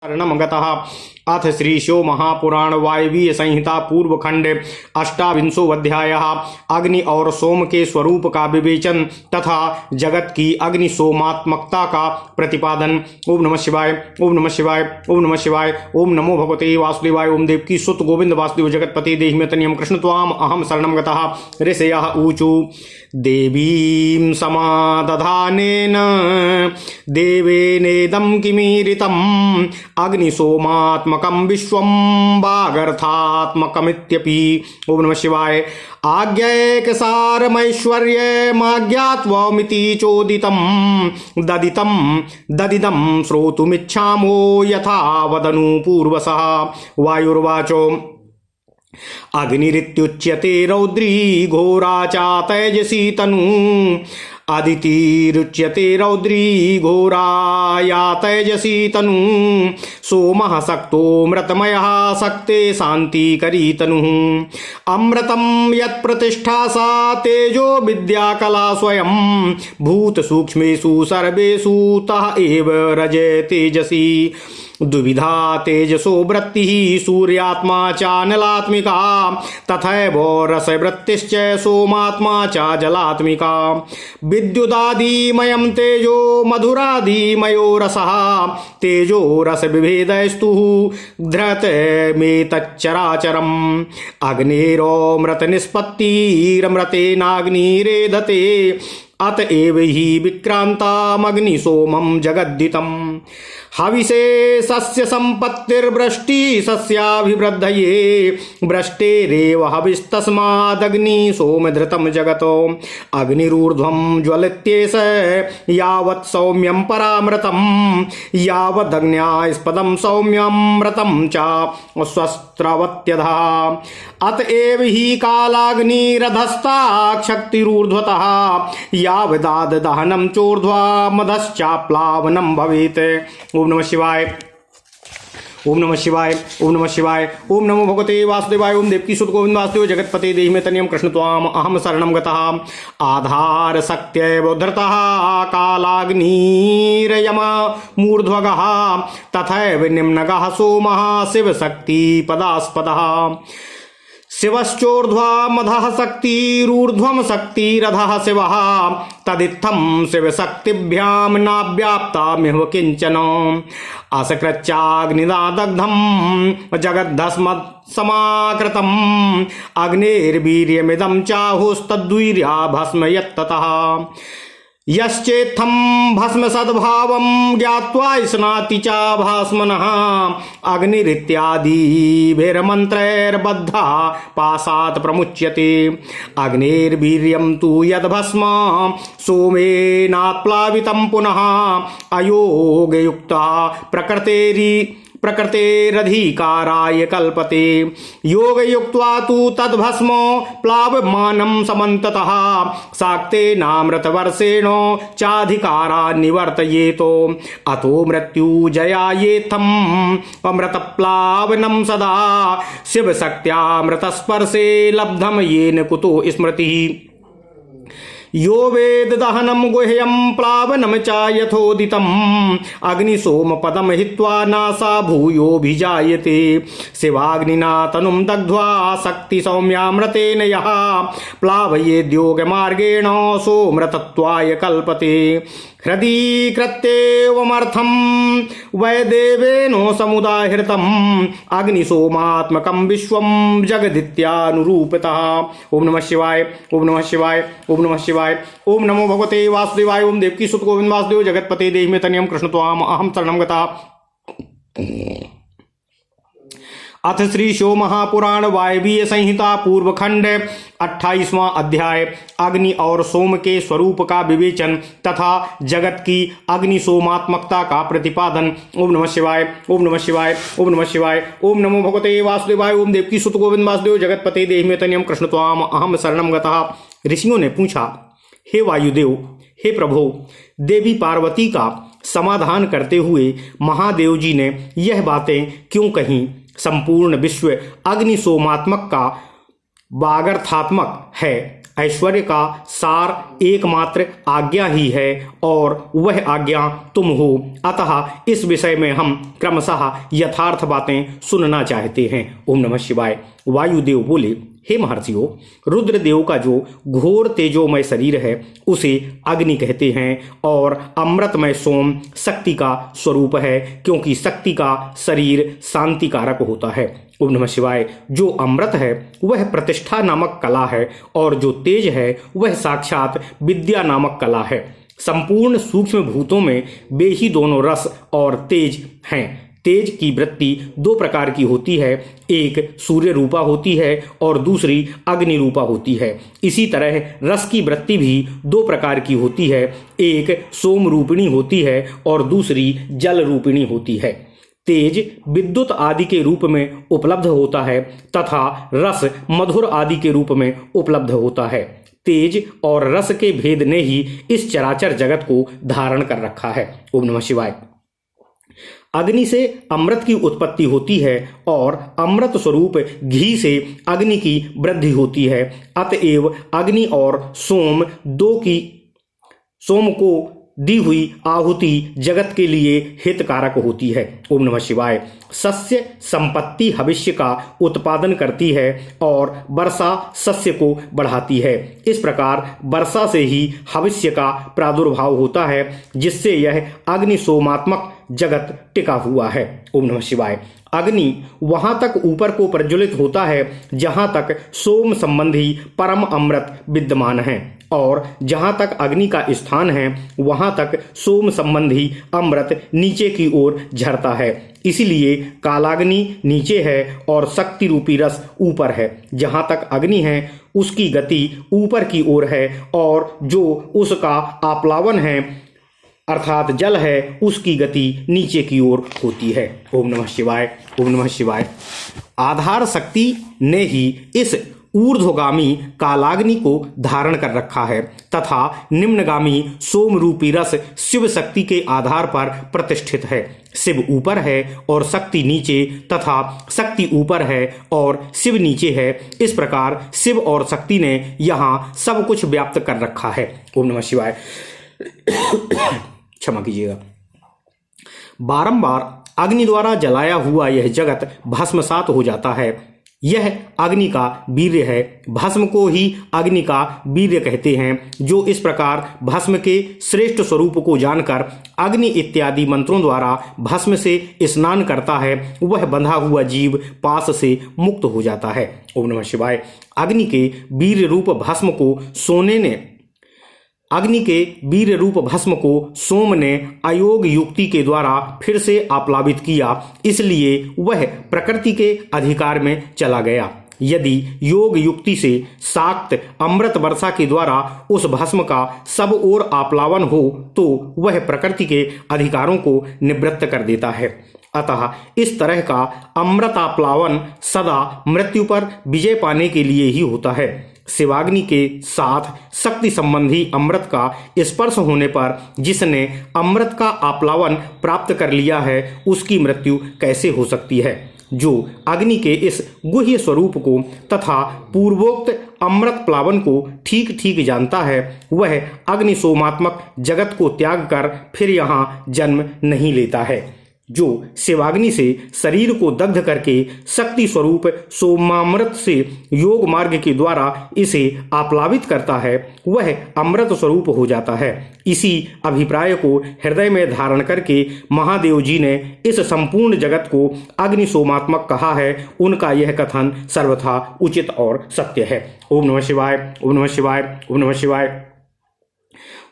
शरणं गतः। अथ श्रीशो महापुराण वायवीय संहिता पूर्व खंड 28वां अग्नि और सोम के स्वरूप का विवेचन तथा जगत की अग्नि सोमात्मकता का प्रतिपादन। ओम नमः शिवाय, ओम नमः शिवाय, ओम नमः शिवाय, ओम नमो भगवते वासुदेवाय। ओम देवकी सुत गोविंद वासुदेव जगतपति देहिमेतनियं कृष्ण त्वाम अहम शरणं गतः। ऋषयः ऊचु देवीं समादधानेन देवेनेदं किमीरितम् अग्निसोमात्मकं विश्वं वागर्थात्मकमित्यपि। ओम नमः शिवाय। आज्ञैकसारमैश्वर्यमाज्ञात्वमिति चोदितं ददिदं श्रोतुमिच्छामो यथा वदनु पूर्वसः। वायुर्वाचो अग्निरित्युच्यते रौद्री घोरा चा तैजसी तनु अदितिरुच्यते रौद्री घोरा या तैजसी तनु सोमः सक्तो मृतमयः सक्ते शान्तिकरी तनुः अमृतं यत्प्रतिष्ठा सा तेजो विद्या कला स्वयं भूत सूक्ष्मेषु सर्वेषु तः एव रजे तेजसी दुविधा तेजसो वृत्ति सूर्यात्मा चानलात्मिका तथैव रसवृत्तिश्च सोमात्मा चा जलात्मिका विद्युदादिमयं तेजो मधुरादिमयो रसः तेजो रस विभेदस्तु धृतमेतच्चराचरम् अग्नेरोमृत निष्पत्तिरमृतेनाग्निरेधते अतएव हि विक्रांतामग्नि सोमं जगद्दितम् हविषे सस्य संपत्तिर्वृष्टि सस्याभिवृद्धये वृष्टेरेव हविस्तस्मादग्नि सोमधृतं जगतो अग्निरूर्ध्वं ज्वलित्येष यावत् सौम्यं परामृतं यावदग्न्यास्पदं सौम्यमृतं च स्वस्त्रवत्यधः अतएव हि कालाग्निरधस्ताक्षक्तिरूर्ध्वतः यावदाद दहनं चोर्ध्वा मधश्चाप्लावनं भवेत्। ओम नमः शिवाय, ओम नमः शिवाय, ओम नमः शिवाय, ओम नमो भगवते वासुदेवाय। ओम देवकी सुत गोविंद वासुदेव जगतपते देहिमेतनियं कृष्ण त्वाम अहम शरणं गतः। आधार शक्त्यैव धृतः कालाग्निरयम मूर्ध्वगः तथैव निम्नगः सोमः शिवशक्ति पदास्पदः शिवश्चोर्ध्वा मधः शक्तिरूर्ध्वं शक्तिरधः शिवः तदित्थं शिवशक्तिभ्यां नाव्याप्तामिह किंचन असकृच्चाग्निदादग्धं जगद्धस्मत्समाकृतम् अग्नेर्वीर्यमिदं चाहुस्तद्वीर्या भस्म यत्ततः यश्चेत्थं भस्म सद्भावं ज्ञात्वा स्नाति च भास्मनः अग्निरित्यादिभिर्मन्त्रैर्बद्धा पाशात् प्रमुच्यते अग्नेर्वीर्यं तु यद्भस्म सोमेनाप्लावितं पुनः अयोगयुक्तः प्रकृतेरधिकाराय कल्पते योगयुक्त्वा तु तद्भस्म प्लावमानं समन्ततः शाक्तेनामृतवर्षेण चाधिकारा निवर्तयेतो अतो मृत्युजयायेत्थम् अमृतप्लावनं सदा शिवशक्त्यामृतस्पर्शे लब्धं येन कुतो स्मृतिः यो वेद दहनं गुह्यं प्लावनं च यथोदितम् अग्निसोमपदं हित्वा नासा भूयोऽभिजायते शिवाग्निना तनुं दग्ध्वा शक्तिसौम्यामृतेन यः प्लावयेद्योगमार्गेण सोऽमृतत्वाय कल्पते हृदि कृत्येवमर्थं वैदेवेनो समुदाहृतम् अग्निसोमात्मकं विश्वं जगदित्यानुरूपतः। ओम नमः शिवाय, ओम नमः शिवाय, ओम नमः शिवाय, ओम नमो भगवते वासुदेवाय। ओम देवकी सुत गोविंद वासुदेव जगतपते देहिमेतनियं कृष्ण त्वाम अहम शरणं गतः। अथ श्री शो महापुराण वायवीय संहिता पूर्व खंड 28वां अध्याय अग्नि और सोम के स्वरूप का विवेचन तथा जगत की अग्नि सोमात्मकता का प्रतिपादन। ओम नमः शिवाय, ओम नमः शिवाय, ओम नमः शिवाय, ओम नमो भगवते वासुदेवाय। ओम देवकी सुत गोविंद वासुदेव जगतपते देहिमेतनियं कृष्ण त्वाम अहम शरणं गतः। ऋषियों ने पूछा, हे वायुदेव, हे प्रभो, देवी पार्वती का समाधान करते हुए महादेव जी ने यह बातें क्यों कहीं? संपूर्ण विश्व अग्नि सोमात्मक का वागर्थात्मक है ऐश्वर्य का सार एकमात्र आज्ञा ही है और वह आज्ञा तुम हो। अतः इस विषय में हम क्रमशः यथार्थ बातें सुनना चाहते हैं। ओम नमः शिवाय। वायुदेव बोले, हे महर्षियों, रुद्रदेव का जो घोर तेजोमय शरीर है उसे अग्नि कहते हैं और अमृतमय सोम शक्ति का स्वरूप है, क्योंकि शक्ति का शरीर शांति कारक होता है। ओम नमः शिवाय। जो अमृत है वह प्रतिष्ठा नामक कला है और जो तेज है वह साक्षात विद्या नामक कला है। संपूर्ण सूक्ष्म भूतों में वे ही दोनों रस और तेज हैं। तेज की वृत्ति दो प्रकार की होती है, एक सूर्य रूपा होती है और दूसरी अग्नि रूपा होती है। इसी तरह रस की वृत्ति भी दो प्रकार की होती है, एक सोम रूपिणी होती है और दूसरी जल रूपिणी होती है। तेज विद्युत आदि के रूप में उपलब्ध होता है तथा रस मधुर आदि के रूप में उपलब्ध होता है। तेज और रस के भेद ने ही इस चराचर जगत को धारण कर रखा है। ओम नमः शिवाय। अग्नि से अमृत की उत्पत्ति होती है और अमृत स्वरूप घी से अग्नि की वृद्धि होती है। अतएव अग्नि और सोम को दी हुई आहुति जगत के लिए हितकारक होती है। ओम नमः शिवाय। सस्य संपत्ति भविष्य का उत्पादन करती है और वर्षा सस्य को बढ़ाती है। इस प्रकार वर्षा से ही भविष्य का प्रादुर्भाव होता है, जिससे यह अग्नि सोमात्मक जगत टिका हुआ है। ओम नमः शिवाय। अग्नि वहां तक ऊपर को प्रज्वलित होता है जहां तक सोम संबंधी परम अमृत विद्यमान है और जहां तक अग्नि का स्थान है वहां तक सोम संबंधी अमृत नीचे की ओर झरता है। इसलिए कालाग्नि नीचे है और शक्ति रूपी रस ऊपर है। जहां तक अग्नि है उसकी गति ऊपर की ओर है और जो उसका आप्लावन है अर्थात जल है उसकी गति नीचे की ओर होती है। ओम नमः शिवाय। ओम नमः शिवाय। आधार शक्ति ने ही इस ऊर्ध्वगामी कालाग्नि को धारण कर रखा है तथा निम्नगामी सोम रूपी रस शिव शक्ति के आधार पर प्रतिष्ठित है। शिव ऊपर है और शक्ति नीचे तथा शक्ति ऊपर है और शिव नीचे है। इस प्रकार शिव और शक्ति ने यहाँ सब कुछ व्याप्त कर रखा है। ओम नमः शिवाय। क्षमा कीजिएगा। बारंबार अग्नि द्वारा जलाया हुआ यह जगत भस्मसात हो जाता है। यह अग्नि का वीर्य है। भस्म को ही अग्नि का वीर्य कहते हैं। जो इस प्रकार भस्म के श्रेष्ठ स्वरूप को जानकर अग्नि इत्यादि मंत्रों द्वारा भस्म से स्नान करता है वह बंधा हुआ जीव पास से मुक्त हो जाता है। ओम नमः शिवाय। अग्नि के वीर्य रूप भस्म को सोम ने अयोग युक्ति के द्वारा फिर से आप्लावित किया, इसलिए वह प्रकृति के अधिकार में चला गया। यदि योग युक्ति से शाक्त अमृत वर्षा के द्वारा उस भस्म का सब ओर आप्लावन हो तो वह प्रकृति के अधिकारों को निवृत्त कर देता है। अतः इस तरह का अमृताप्लावन सदा मृत्यु पर विजय पाने के लिए ही होता है। शिवाग्नि के साथ शक्ति संबंधी अमृत का स्पर्श होने पर जिसने अमृत का आप्लावन प्राप्त कर लिया है उसकी मृत्यु कैसे हो सकती है। जो अग्नि के इस गुह्य स्वरूप को तथा पूर्वोक्त अमृत प्लावन को ठीक ठीक जानता है वह अग्नि सोमात्मक जगत को त्याग कर फिर यहाँ जन्म नहीं लेता है। जो शिवाग्नि से शरीर को दग्ध करके शक्ति स्वरूप सोमामृत से योग मार्ग के द्वारा इसे आप्लावित करता है वह अमृत स्वरूप हो जाता है। इसी अभिप्राय को हृदय में धारण करके महादेव जी ने इस संपूर्ण जगत को अग्नि सोमात्मक कहा है। उनका यह कथन सर्वथा उचित और सत्य है। ओम नमः शिवाय। ओम नमः शिवाय। ओम नमः शिवाय।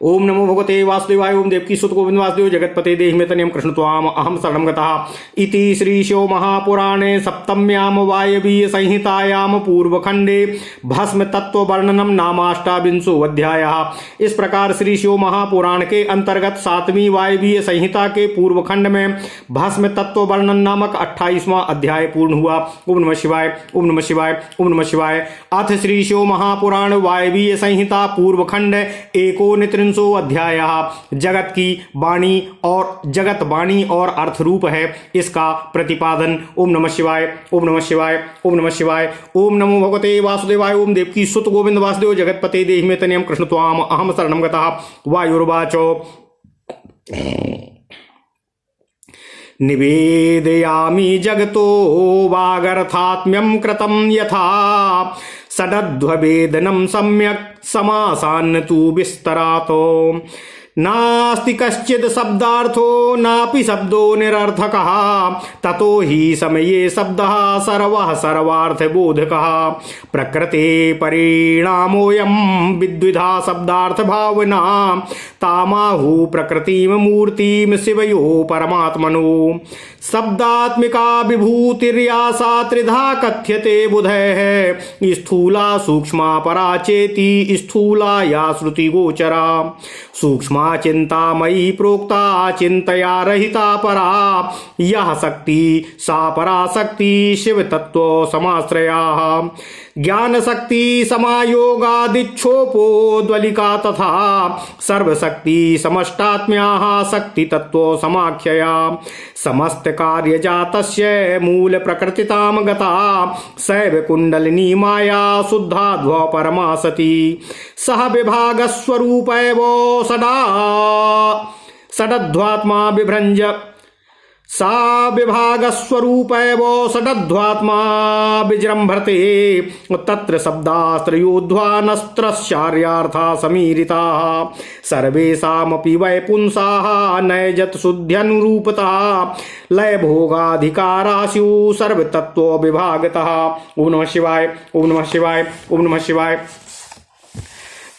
ओम नमो भगवते वासुदेवाय। ओम देवकी सुत गोविंद वासुदेव जगतपते देहि मे तनयं कृष्ण त्वाम अहम शरणं गतः। इति श्री शिव महापुराणे सप्तम्यां वायवीय संहितायां पूर्वखंडे भस्म तत्व वर्णनम नामाष्टाविंशो अध्यायः। इस प्रकार श्री शिव महापुराण के अंतर्गत 7वीं वायवीय संहिता के पूर्वखंड में भस्म तत्व वर्णन नामक 28वां अध्याय पूर्ण हुआ। ओम नमः शिवाय। ओम नमः शिवाय। ओम नमः शिवाय। अथ श्री शिव महापुराण वायवीय संहिता पूर्वखंड एकोनत्रिंशोऽध्यायः। त्रयोविंशो अध्यायः जगत की वाणी और जगत वाणी और अर्थ रूप है, इसका प्रतिपादन। ओम नमः शिवाय, ओम नमः शिवाय, ओम नमः शिवाय। ओम नमो भगवते वासुदेवाय। ओम देवकी सुत गोविंद वासुदेव जगतपते देहि मे तनयं कृष्ण त्वाम अहम शरणं गतः। वायुर्वाचो निवेदयामि जगतो वागर्थात्म्यं कृतं यथा षडध्ववेदनं सम्यक् समासान्न तु विस्तरातो नास्ति कश्चित् शब्दार्थो नापि शब्दो निरर्थकः ततो हि समये शब्दः सर्वः सर्वार्थबोधकः प्रकृते परिणामोऽयं विद्विधा शब्दार्थ भावना तामाहु प्रकृतिम मूर्तिम शिवयो परमात्मनो शब्दात्मिका विभूतिर्या सा त्रिधा कथ्यते बुधैः स्थूला सूक्ष्मा परा चेति स्थूला या श्रुति गोचरा सूक्ष्मा चिंतामयी प्रोक्ता चिंतया रहिता परा यह शक्ति सा परा शक्ति शिव तत्व समाश्रया ज्ञान शक्ति समायोगादिच्छोपोद्वलिका तथा सर्वशक्ति समष्टात्म्याः शक्ति तत्व समाख्यया समस्त कार्य जातस्य मूल प्रकृतिताम गता सैव कुंडलिनी माया शुद्धाध्व परमा सती सह विभाग स्वरूप षडध्वात्मा बिभ्रंज सा विभागस्वरूप षडध्वात्मा विजृंभते तत्र शब्दास्त्रयोध्वानस्त्रश्चार्यार्था समीरिताः सर्वेषामपि वै पुंसाः नैजत शुद्ध्यनुरूपतः लय भोगाधिकाराशु सर्वतत्त्व विभागतः। ओम नमः शिवाय, ओम नमः शिवाय, ओम नमः शिवाय।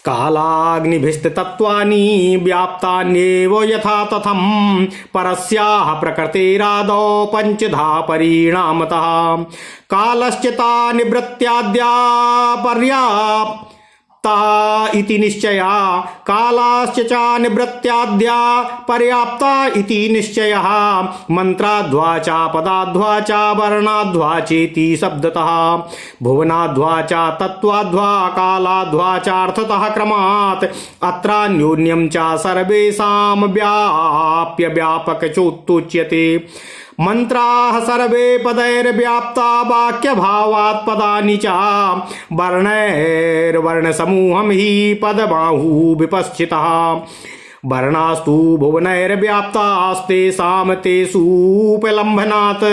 कालाग्निभिस्तत्त्वानि व्याप्तान्येव यथा तथं परस्याः प्रकृतेरादौ पंचधा परिणामतः कालश्च ता निवृत्त्याद्या पर्याप्ता इति निश्चया कालाश्च च निवृत्त्याद्या पर्याप्ता इति निश्चयः मंत्राध्वा च पदाध्वा च वर्णाध्वा चेति शब्दतः भुवनाध्वा च तत्त्वाध्वा कालाध्वा च अर्थतः क्रमात् अत्रान्योन्यं च सर्वेषां व्याप्य व्यापक चोत्तुच्यते मंत्राः सर्वे पदैर्व्याप्ता वाक्यभावात् पदानि च वर्णैर्वर्णसमूहं हि पदबाहु विपश्चितः वर्णास्तु भुवनैर्व्याप्तास्तेषां तेषूपलम्भनात्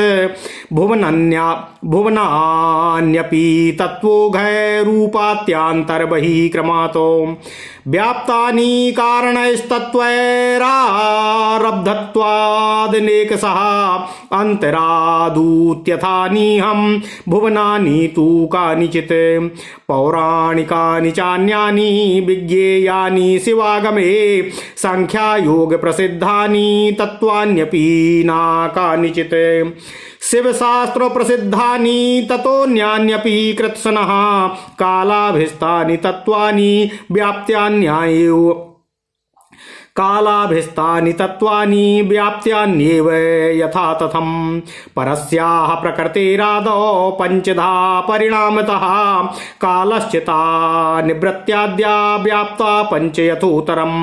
भुवनान्यपि तत्त्वोघैरूपात्यान्तर्बहिक्रमातो व्याप्तानि कारणैस्तत्त्वैरारब्धत्वादनेकशः अन्तरादूत्यथानीहं भुवनानि तु कानिचित् पौराणिकानि चान्यानि विज्ञेयानि शिवागमे सांख्यायोग प्रसिद्धानि तत्त्वान्यपि न कानिचित् शिवशास्त्र प्रसिद्धानि ततोऽन्यान्यपि कृत्सनः कालाभिस्तानि तत्त्वानि व्याप्त्यान्यायेव कालाभिस्तानि तत्त्वानि व्याप्त्यान्येव यथा तथं परस्याः प्रकृतेरादौ पंचधा परिणामतः कालश्च ता निवृत्त्याद्या व्याप्ता पंच यथोत्तरम्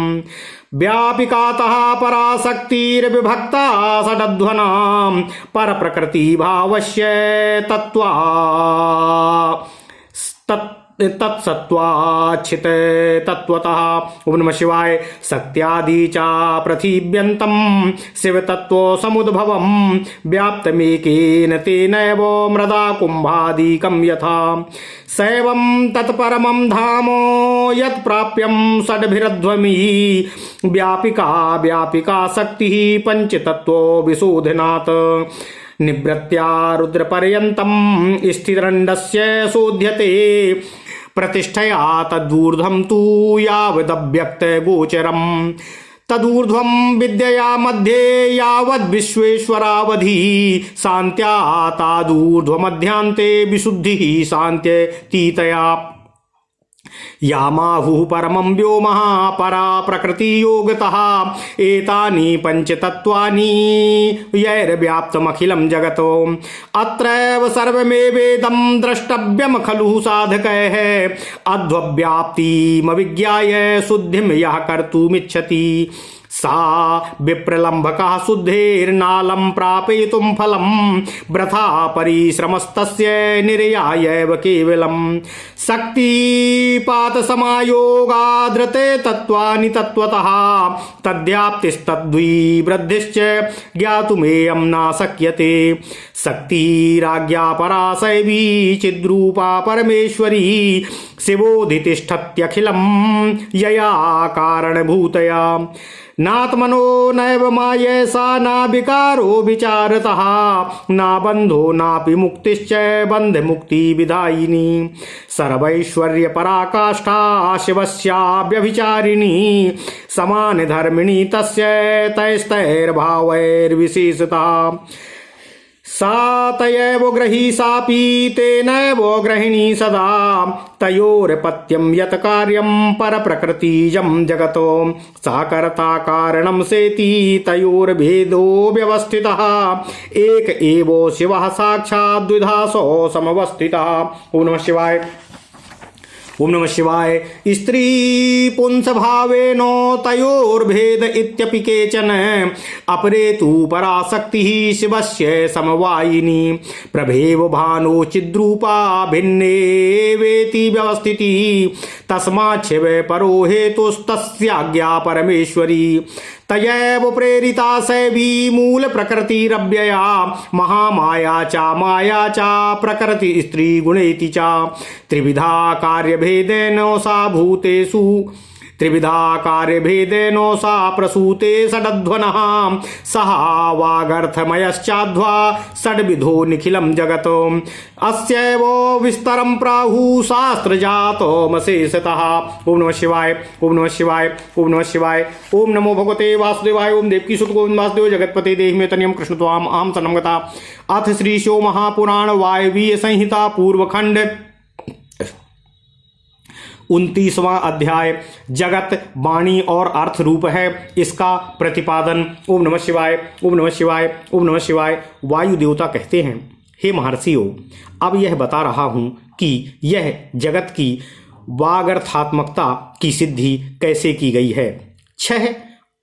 व्यापिकातः पराशक्तिर्विभक्ता षडध्वनां परप्रकृति भावस्य तत्त्वा तत्सत्त्वाच्छित तत्त्वतः। ओम नमः शिवाय। सत्यादि च पृथिव्यन्तं शिवतत्त्व समुद्भवं व्याप्तमेकेन तेनैव मृदा कुम्भादिकं यथा सैवं तत्परमं धाम यत्प्राप्यं षड्भिरध्वमिः व्यापिका शक्तिः पंचतत्त्व विशोधनात् निवृत्त्या रुद्रपर्यन्तं स्थिरण्डस्य शोध्यते प्रतिष्ठया तदूर्ध्वं तु यावदव्यक्तगोचरम् तदूर्ध्वं विद्यया मध्ये यावद्विश्वेश्वरावधि शान्त्या तादूर्ध्वमध्यान्ते विशुद्धिः शान्त्यतीतया यामाहुः परमं व्योमः परा प्रकृति योगतः एतानि पंचतत्त्वानि यैर्व्याप्तमखिलं जगतो अत्रैव सर्वमेवेदं द्रष्टव्यं खलु साधकैः अध्वव्याप्तिमविज्ञाय शुद्धिं यः कर्तुमिच्छति सा विप्रलम्भकः शुद्धेर्नालं प्रापयितुं फलं वृथा परिश्रमस्तस्य निर्यायैव केवलं शक्तिपातसमायोगादृते तत्त्वानि तत्त्वतः तद्व्याप्तिस्तद्विवृद्धिश्च ज्ञातुमेयं न शक्यते शक्तिराज्ञा परा सैवी चिद्रूपा परमेश्वरी शिवोधितिष्ठत्यखिलं यया कारणभूतया नात्मनो नैव मायैसा न विकारो विचारतः न बन्धो नापि मुक्तिश्च बन्धमुक्ति विधायिनी सर्वैश्वर्य पराकाष्ठा शिवस्याव्यभिचारिणी समानधर्मिणी तस्य तैस्तैर्भावैर्विशेषतः सा तयैव ग्रही सापि तेनैव ग्रहिणी सदा तयोरपत्यं यत् कार्यं परप्रकृतिजं जगतो सा कर्ता कारणं सेति तयोर्भेदो व्यवस्थितः एक एव शिवः साक्षात् द्विधासो समवस्थितः। ओम नमः शिवाय। ओम नमः शिवाय। स्त्री पुंस भावेनो तयोर्भेद इत्यपि केचन अपरे तु पराशक्तिः शिवस्य समवायिनी प्रभेव भानो चिद्रूपा भिन्ने वेति व्यवस्थितिः तस्मात् शिव परो हेतुस्तस्याज्ञा परमेश्वरी तयैव प्रेरिता सैवी मूल प्रकृतिरव्यया महामाया चा प्रकृति स्त्री गुणेति चा त्रिविधा कार्यभेदेन सा भूतेषु त्रिविधा कार्यभेदेनो सा प्रसूते षडध्वनः सहा वागर्थमयश्चाध्वा षड्विधो निखिलं जगतो अस्यैव विस्तरं प्राहुः शास्त्रजातोमशेषतः। ओम नमः शिवाय। ओम नमः शिवाय। ओम नमः शिवाय। ओम नमो भगवते वासुदेवाय। ओम देवकी सुत गोविंद वासुदेव जगतपते देहि मे तनियं कृष्ण त्वाम अहं शरणं गता। अथ श्री शिव महापुराण वायवीय संहिता पूर्वखंड 29वां अध्याय जगत वाणी और अर्थ रूप है, इसका प्रतिपादन। ओम नमः शिवाय। ओम नमः शिवाय। ओम नमः शिवाय। वायु देवता कहते हैं, हे महर्षियों, अब यह बता रहा हूं कि यह जगत की वागर्थात्मकता की सिद्धि कैसे की गई है। 6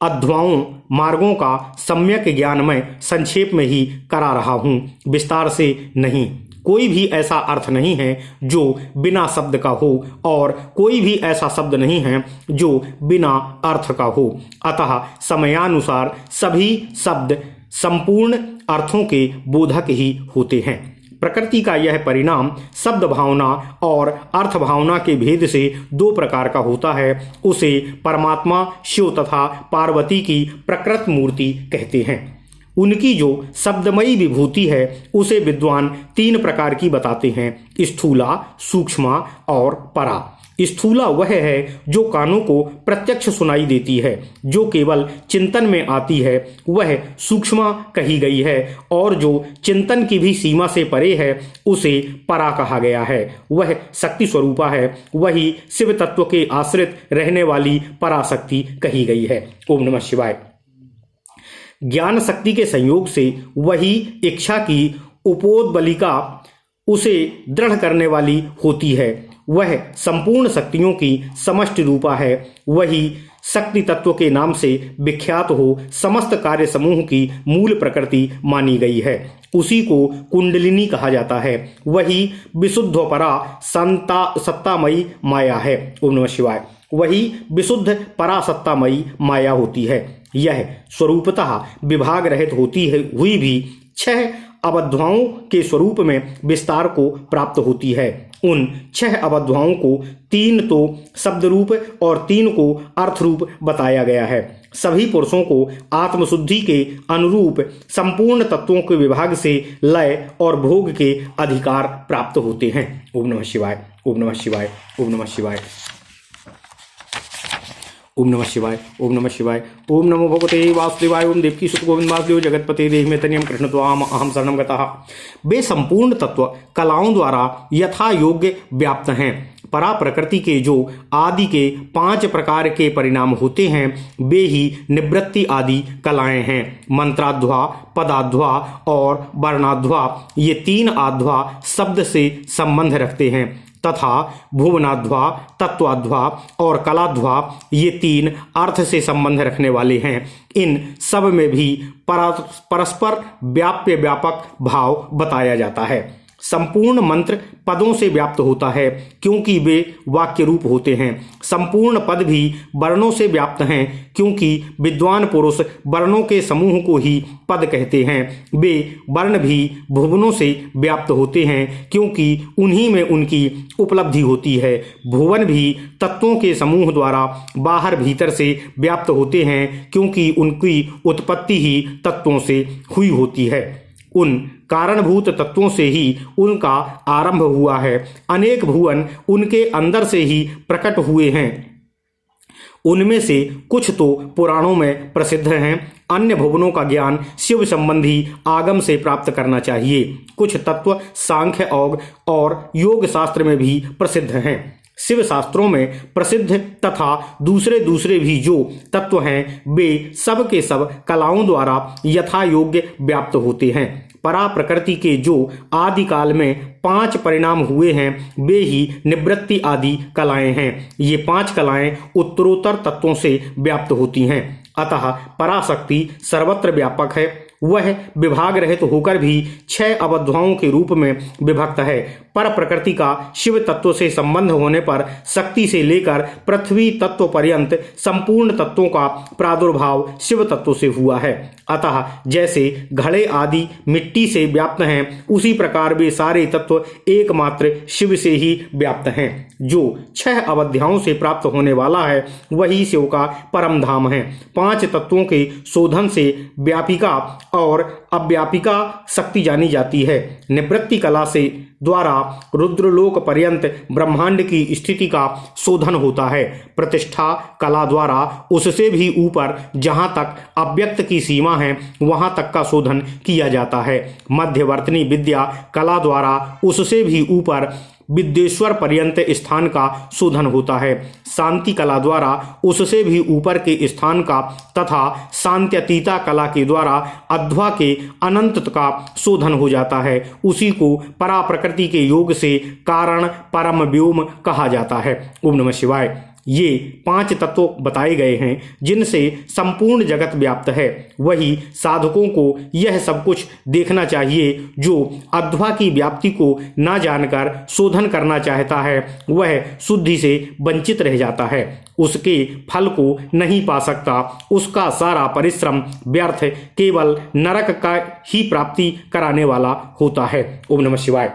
अध्यायों मार्गों का सम्यक ज्ञान मैं संक्षेप में ही करा रहा हूं, विस्तार से नहीं। कोई भी ऐसा अर्थ नहीं है जो बिना शब्द का हो और कोई भी ऐसा शब्द नहीं है जो बिना अर्थ का हो। अतः समयानुसार सभी शब्द संपूर्ण अर्थों के बोधक ही होते हैं। प्रकृति का यह परिणाम शब्द भावना और अर्थ भावना के भेद से 2 प्रकार का होता है। उसे परमात्मा शिव तथा पार्वती की प्रकृत मूर्ति कहते हैं। उनकी जो शब्दमयी विभूति है उसे विद्वान 3 प्रकार की बताते हैं, स्थूला, सूक्ष्मा और परा। स्थूला वह है जो कानों को प्रत्यक्ष सुनाई देती है, जो केवल चिंतन में आती है वह सूक्ष्मा कही गई है, और जो चिंतन की भी सीमा से परे है उसे परा कहा गया है, वह शक्ति स्वरूपा है, वही शिव तत्व के आश्रित रहने वाली पराशक्ति कही गई है। ओम नमः शिवाय। ज्ञान शक्ति के संयोग से वही इच्छा की उपोदबलिका उसे दृढ़ करने वाली होती है, वह संपूर्ण शक्तियों की समष्टि रूपा है, वही शक्ति तत्व के नाम से विख्यात हो समस्त कार्य समूह की मूल प्रकृति मानी गई है। उसी को कुंडलिनी कहा जाता है, वही विशुद्धोपरा सत्तामयी माया है। ओम नमः शिवाय। वही विशुद्ध परासत्तामयी माया होती है। यह स्वरूपतः विभाग रहित होती हुई भी 6 अवध्यायों के स्वरूप में विस्तार को प्राप्त होती है। उन 6 अवध्यायों को 3 तो शब्द रूप और 3 को अर्थ रूप बताया गया है। सभी पुरुषों को आत्मशुद्धि के अनुरूप संपूर्ण तत्वों के विभाग से लय और भोग के अधिकार प्राप्त होते हैं। ओम नमः शिवाय। ओम नमः शिवाय। ओम नमः शिवाय। ओम नमः शिवाय, ओम नमः शिवाय, ओम नमो भगवते वासुदेवाय, ओम देवकी सुत गोविंद वासुदेव जगतपते देहि में तनियम कृष्ण त्वाम अहम शरणम गतः। वे संपूर्ण तत्व कलाओं द्वारा यथा योग्य व्याप्त हैं। परा प्रकृति के जो आदि के 5 प्रकार के परिणाम होते हैं वे ही निवृत्ति आदि कलाएं हैं। मंत्राध्वा, पदाध्वा और वर्णाध्वा ये 3 आध्वा शब्द से संबंध रखते हैं तथा भुवनाध्वा, तत्वाध्वा और कलाध्वा ये 3 अर्थ से संबंध रखने वाले हैं। इन सब में भी परस्पर व्याप्य व्यापक भाव बताया जाता है। संपूर्ण मंत्र पदों से व्याप्त होता है क्योंकि वे वाक्य रूप होते हैं। संपूर्ण पद भी वर्णों से व्याप्त हैं क्योंकि विद्वान पुरुष वर्णों के समूह को ही पद कहते हैं। वे वर्ण भी भुवनों से व्याप्त होते हैं क्योंकि उन्हीं में उनकी उपलब्धि होती है। भुवन भी तत्वों के समूह द्वारा बाहर भीतर से व्याप्त होते हैं क्योंकि उनकी उत्पत्ति ही तत्वों से हुई होती है। उन कारणभूत तत्वों से ही उनका आरंभ हुआ है। अनेक भुवन उनके अंदर से ही प्रकट हुए हैं। उनमें से कुछ तो पुराणों में प्रसिद्ध हैं। अन्य भुवनों का ज्ञान शिव संबंधी आगम से प्राप्त करना चाहिए। कुछ तत्व सांख्य और योग शास्त्र में भी प्रसिद्ध हैं। शिव शास्त्रों में प्रसिद्ध तथा दूसरे भी जो तत्व हैं वे सब के सब कलाओं द्वारा यथा योग्य व्याप्त होते हैं। परा प्रकृति के जो आदि काल में 5 परिणाम हुए हैं वे ही निवृत्ति आदि कलाएं हैं। ये 5 कलाएं उत्तरोत्तर तत्वों से व्याप्त होती हैं। अतः पराशक्ति सर्वत्र व्यापक है। वह विभाग रहित होकर भी 6 अवध्वाओं के रूप में विभक्त है। पर प्रकृति का शिव तत्व से संबंध होने पर शक्ति से लेकर पृथ्वी तत्व पर्यंत संपूर्ण तत्वों का प्रादुर्भाव शिव तत्व से हुआ है। अतः जैसे घड़े आदि मिट्टी से व्याप्त हैं उसी प्रकार वे सारे तत्व एकमात्र शिव से ही व्याप्त हैं। जो 6 अवध्याओं से प्राप्त होने वाला है वही शिव का परम धाम है। 5 तत्वों के शोधन से व्यापिका और अव्यापिका शक्ति जानी जाती है। निवृत्ति कला से द्वारा रुद्रलोक पर्यंत ब्रह्मांड की स्थिति का शोधन होता है। प्रतिष्ठा कला द्वारा उससे भी ऊपर जहां तक अव्यक्त की सीमा है वहां तक का शोधन किया जाता है। मध्यवर्तनी विद्या कला द्वारा उससे भी ऊपर विद्येश्वर पर्यंत स्थान का शोधन होता है। शांति कला द्वारा उससे भी ऊपर के स्थान का तथा शांत्यतीता कला के द्वारा अध्वा के अनंत का शोधन हो जाता है। उसी को परा प्रकृति के योग से कारण परम व्योम कहा जाता है। ओम नमः शिवाय। ये 5 तत्व बताए गए हैं जिनसे संपूर्ण जगत व्याप्त है। वही साधकों को यह सब कुछ देखना चाहिए। जो अध्वा की व्याप्ति को न जानकर शोधन करना चाहता है वह शुद्धि से वंचित रह जाता है। उसके फल को नहीं पा सकता। उसका सारा परिश्रम व्यर्थ केवल नरक का ही प्राप्ति कराने वाला होता है। ओम नमः शिवाय।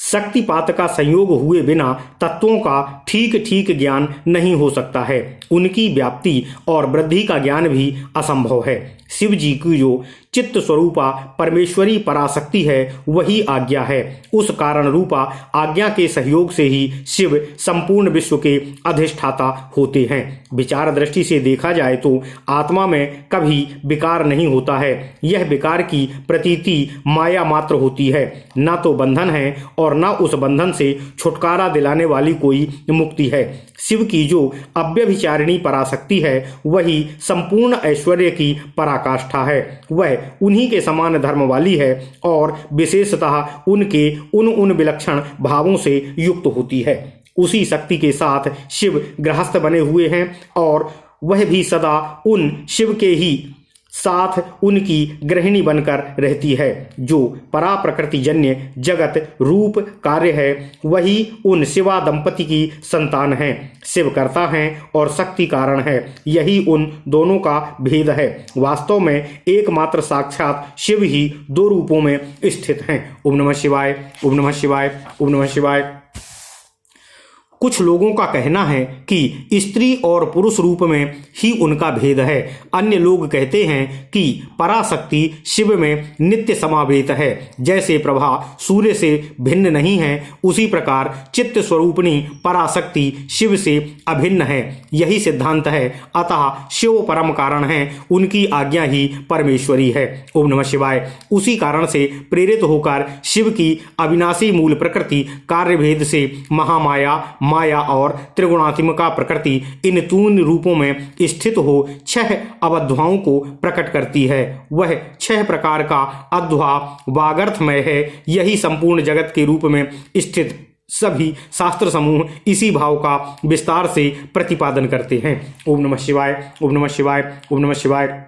शक्तिपात का संयोग हुए बिना तत्वों का ठीक ज्ञान नहीं हो सकता है। उनकी व्याप्ति और वृद्धि का ज्ञान भी असंभव है। शिव जी की जो चित्त स्वरूपा परमेश्वरी पराशक्ति है वही आज्ञा है। उस कारण रूपा आज्ञा के सहयोग से ही शिव संपूर्ण विश्व के अधिष्ठाता होते हैं। विचार दृष्टि से देखा जाए तो आत्मा में कभी विकार नहीं होता है। यह विकार की प्रतीति माया मात्र होती है। न तो बंधन है और न उस बंधन से छुटकारा दिलाने वाली कोई मुक्ति है। शिव की जो अव्यभिचारिणी पराशक्ति है वही संपूर्ण ऐश्वर्य की पराकाष्ठा है। वह उन्हीं के समान धर्म वाली है और विशेषतः उनके उन विलक्षण भावों से युक्त होती है। उसी शक्ति के साथ शिव गृहस्थ बने हुए हैं और वह भी सदा उन शिव के ही साथ उनकी गृहिणी बनकर रहती है। जो परा प्रकृति जन्य जगत रूप कार्य है वही उन शिवा दंपति की संतान है। शिव कर्ता है और शक्ति कारण है। यही उन दोनों का भेद है। वास्तव में एकमात्र साक्षात शिव ही 2 रूपों में स्थित हैं। ओम नमः शिवाय, ओम नमः शिवाय, ओम नमः शिवाय। कुछ लोगों का कहना है कि स्त्री और पुरुष रूप में ही उनका भेद है। अन्य लोग कहते हैं कि पराशक्ति शिव में नित्य समावेत है। जैसे प्रभा सूर्य से भिन्न नहीं है, उसी प्रकार चित्त स्वरूपिणी पराशक्ति शिव से अभिन्न है। यही सिद्धांत है। अतः शिव परम कारण है, उनकी आज्ञा ही परमेश्वरी है। ओम नमः शिवाय। उसी कारण से प्रेरित होकर शिव की अविनाशी मूल प्रकृति कार्य भेद से महामाया, माया और त्रिगुणात्मिका प्रकृति इन तीन रूपों में स्थित हो 6 अवध्वाओं को प्रकट करती है। वह 6 प्रकार का अध्वा वागर्थमय है। यही संपूर्ण जगत के रूप में स्थित सभी शास्त्र समूह इसी भाव का विस्तार से प्रतिपादन करते हैं। ओम नमः शिवाय। ओम नमः शिवाय। ओम नमः शिवाय।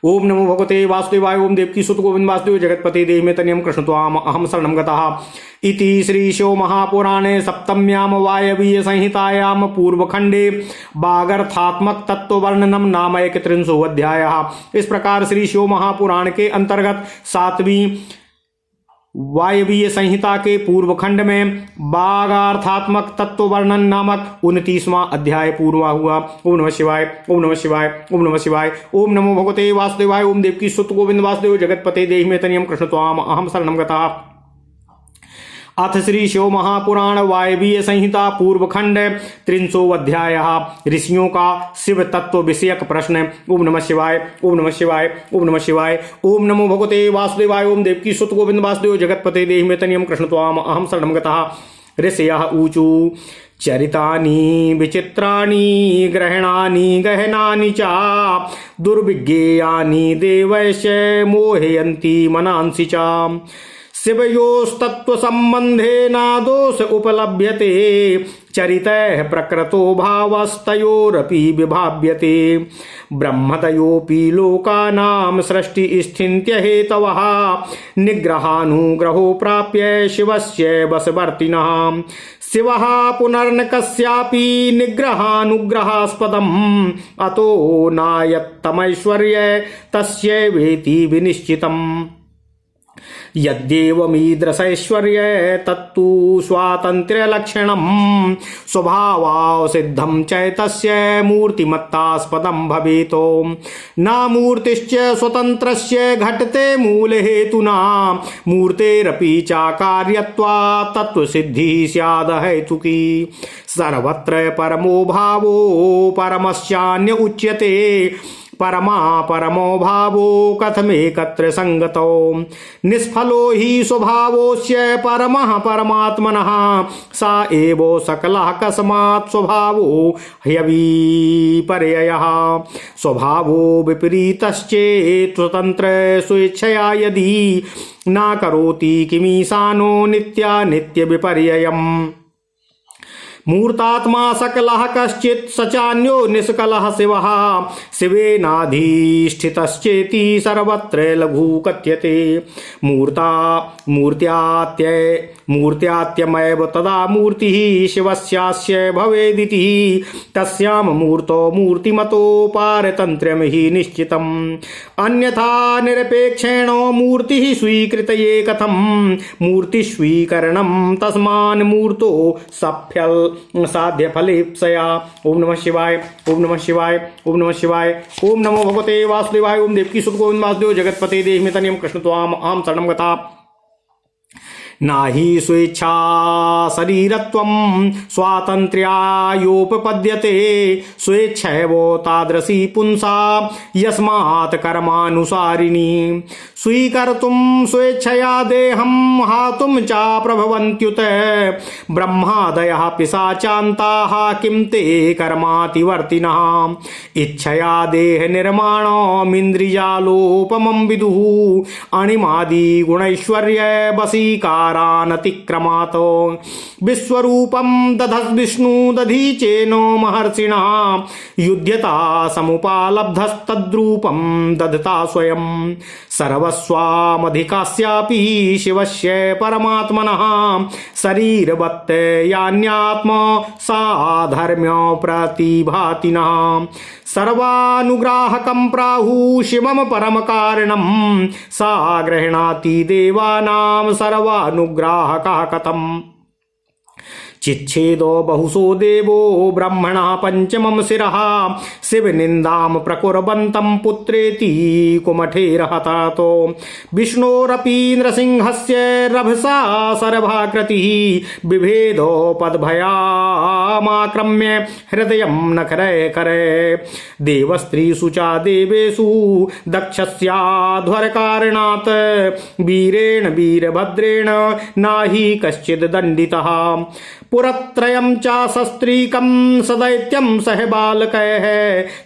ओम नमो भगवते वासुदेवाय। ओम देवकी सुत गोविंद वासुदेव जगतपते देहि मे तनियं कृष्ण त्वाम अहम शरणं गतः। इति श्री शिव महापुराणे सप्तम्यां वायवीय संहितायां पूर्वखंडे वागर्थात्मक तत्व वर्णनम नाम 31 अध्यायः। इस प्रकार श्री शिव महापुराण के अंतर्गत 7वीं वायवीय संहिता के पूर्व खंड में वागार्थात्मक तत्व वर्णन नामक 29वां अध्याय पूर्वा हुआ। ओम नमः शिवाय। ओम नमः शिवाय। ओम नमः शिवाय। ओम नमो भगवते वासुदेवाय। ओम देवकी सुत गोविंद वासुदेव जगतपते देहि मे तनियं कृष्ण त्वाम अहम शरणं गतः। अथ श्री शिव महापुराण वायवीय संहिता पूर्व खंड 300 अध्यायः। ऋषियों का शिव तत्व विषयक प्रश्न। ओम नमः शिवाय। ओम नमः शिवाय। ओम नमः शिवाय। ओम नमो भगवते वासुदेवाय। ओम देवकी सुत गोविंद वासुदेव जगतपते देहि मे तनियं कृष्ण त्वाम अहम शरणं गतः। ऋषयः ऊचु चरितानि विचित्राणि ग्रहणानि गहनानि च दुर्विज्ञेयानि देवैश्च मोहयन्ति मनांसि च। शिवयोस्तत्व संबंधेन दोष उपलभ्यते चरितः प्रकृतो भावस्तयोरपि विभाव्यते। ब्रह्मतयोपि लोकानां सृष्टि स्थित्य हेतवः निग्रहानुग्रहो प्राप्य शिवस्य वशवर्तिनः। शिवः पुनर्न कस्यापि निग्रहानुग्रहास्पदम् अतो नायत्तमैश्वर्य तस्य वेति विनिश्चितम्। यद्येवमीदृशैश्वर्य तत्तु स्वातन्त्र्यलक्षणम् स्वभावसिद्धं चैतस्य मूर्तिमत्तास्पदं भवेत्। न मूर्तिश्च स्वतन्त्रस्य घटते मूलहेतुना मूर्तेरपि च कार्यत्वात् तत्त्वसिद्धिः स्याद् हेतुकी। सर्वत्र परमो भावो परमस्यान्य उच्यते परमा परमो भावो कथमेकत्र संगतो। निष्फलो हि स्वभावोस्य परमः परमात्मनः सा एवो सकलः कस्मात् स्वभावो ह्यविपर्ययः। स्वभावो विपरीतश्चेत् स्वतन्त्र स्वेच्छया यदि न करोति किमीशानो नित्यानित्य विपर्ययम्। मूर्तात्मा सकलः कश्चित् स चान्यो निष्कलः शिवः शिवेनाधिष्ठितश्चेति सर्वत्र लघु कथ्यते। मूर्त्यात्यमैव तदा मूर्तिः शिवस्यास्य भवेदिति तस्यां मूर्तो मूर्तिमतो पारतन्त्र्यं हि निश्चितम्। अन्यथा निरपेक्षेण मूर्तिः स्वीकृतये कथं मूर्तिस्वीकरणं तस्मान् मूर्तो सफल साध्य फलेप्सया। ओम नमः शिवाय। ओम नमः शिवाय। ओम नमः शिवाय। ओम नमो भगवते वासुदेवाय। ओम देवकी सुत गोविंद वासुदेव जगतपते देहि मे तनियं कृष्ण त्वाम अहम शरणं गतः। नाहि स्वेच्छा शरीरत्वं स्वातन्त्र्यायोपपद्यते स्वेच्छैवो तादृशी पुंसा यस्मात् कर्मानुसारिणी। स्वीकर्तुं स्वेच्छया देहं हातुं च प्रभवन्त्युत ब्रह्मादयः पिशाचान्ताः किं ते कर्मातिवर्तिनः। इच्छया देह निर्माणमिन्द्रियालोपमं विदुः अणिमादि गुणैश्वर्य वशीकारानतिक्रमात्। विश्वरूपं दधद्विष्णु दधीचेनो महर्षिणः युध्यता समुपालब्धस्तद्रूपं दधता स्वयं। सर्वस्वामधिकास्यापि शिवस्य परमात्मनः शरीरवत् यान्यात्म साधर्म्य प्रतिभातिनः। सर्वानुग्राहकं प्राहुः शिवं परमकारणं सा गृह्णाति देवानां सर्वानुग्राहकः कथम्। चिच्छेदो बहुसो देवो ब्रह्मणः पंचमं शिरः शिवनिन्दां प्रकुर्वन्तं पुत्रेति कुमठे रहतातो विष्णोरपि नृसिंहस्य रभसा सर्वाकृतिः बिभेदो पद्भयामाक्रम्य हृदयं नखरे करे देवस्त्रीषु च देवेषु दक्षस्याध्वरकारणात् वीरेण वीरभद्रेण नाहि कश्चिद् दण्डितः पुरत्रयं च सस्त्रीकं सदैत्यं सह बालकैः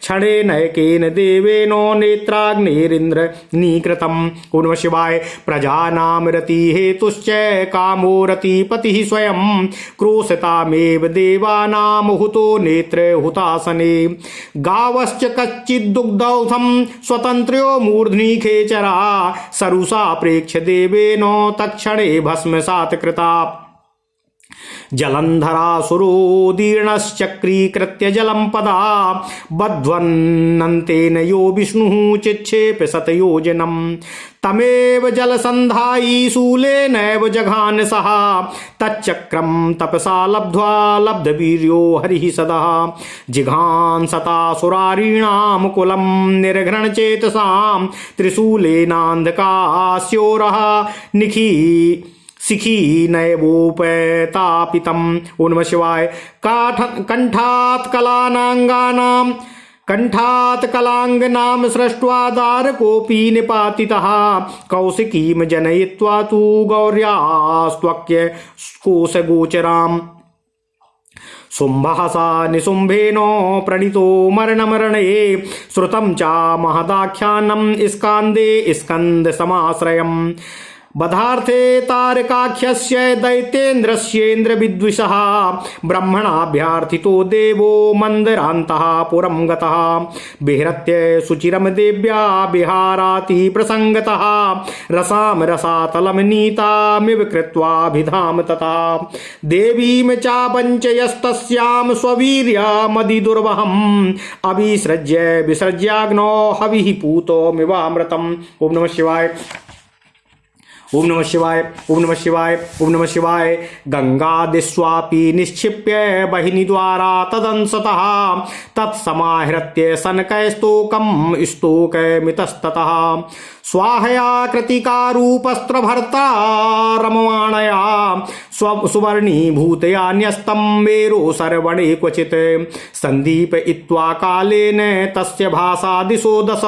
क्षणेनैकेन देवेनो नेत्राग्निरिन्द्र नीकृतम्। ओं नमः शिवाय। प्रजानां रति हेतुश्च कामो रतिपतिः स्वयं क्रोशतामेव देवानां हुतो नेत्र हुतासने गावश्च कच्चिद्दुग्धौथं स्वतन्त्र्यो मूर्ध्नि खेचरा सरुषा प्रेक्ष्य देवेनो तत्क्षणे भस्मसात् कृता जलन्धरासुरोदीर्णश्चक्रीकृत्य जलं पदा बध्वन्नन्तेन यो विष्णुः चिक्षेप्य शतयोजनं तमेव जलसन्धायी शूलेनैव जघान सः तच्चक्रं तपसा लब्ध्वा लब्धवीर्यो हरिः सदा जिघांसतासुरारीणां कुलं निर्घृणचेतसां त्रिशूलेनान्धकास्योरः निखी सिखी नैवोपैतापितम्। ओं नमः शिवाय। कंठात् कलांगनां सृष्ट्वा दारकोऽपि निपातितः कौशिकीं जनयित्वा तु गौर्यास्त्वक्य कोशगोचराम् शुम्भः निशुम्भेनो प्रणीतो मरणमरणे श्रुतं च महदाख्यानं स्कान्दे स्कन्दसमाश्रयम् बधार्थे तारकाख्यस्य दैत्येन्द्रस्येन्द्रविद्विषः ब्रह्मणाभ्यार्थितो देवो मन्दरान्तः पुरं गतः विहृत्य सुचिरं देव्या विहाराति प्रसङ्गतः रसां रसातलं नीतामिव कृत्वाभिधाम तथा देवीं चापञ्चयस्तस्यां स्ववीर्यमदिदुर्वहम् अभिसृज्य विसृज्याग्नो हविः पूतोमिवामृतम्। ओं नमः शिवाय। ओं नमः शिवाय। ओं नमः शिवाय। ओं नमः शिवाय। गंगादिस्वापि निक्षिप्य बहिनीद्वारा तदंसतः तत्समाहृत्य शनकैस्तोकं स्तोकमितस्ततः स्वाहया कृतिकारूपस्त्रभर्ता रममाणया सुवर्णीभूतया न्यस्तं मेरो सर्वणे क्वचित् सन्दीपयित्वा कालेन तस्य भासा दिशो दश